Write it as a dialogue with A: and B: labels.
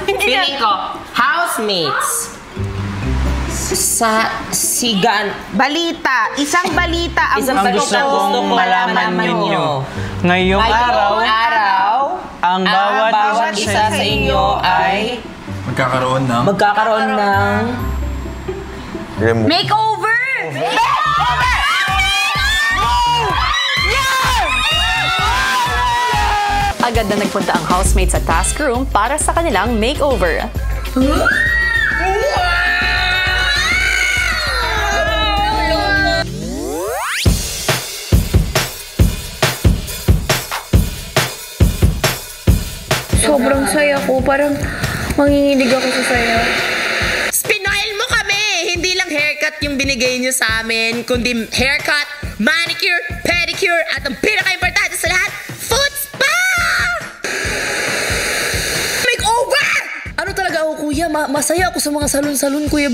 A: Feeling ko, housemates.
B: Balita. Isang balita ang
C: gusto kong malaman ninyo. Ngayong araw, ang bawat isa sa inyo ay
A: magkakaroon ng
B: makeover!
D: Agad na nagpunta ang housemates sa task room para sa kanilang makeover.
E: Sobrang saya ko. Parang manginginig ako sa saya.
A: Spinoil mo kami! Hindi lang haircut yung binigay niyo sa amin, kundi haircut, manicure, pedicure, at ang pinaka-importante sa lahat, foot spa! Makeover!
E: Ano talaga ako, kuya? Masaya ako sa mga salon-salon, kuya.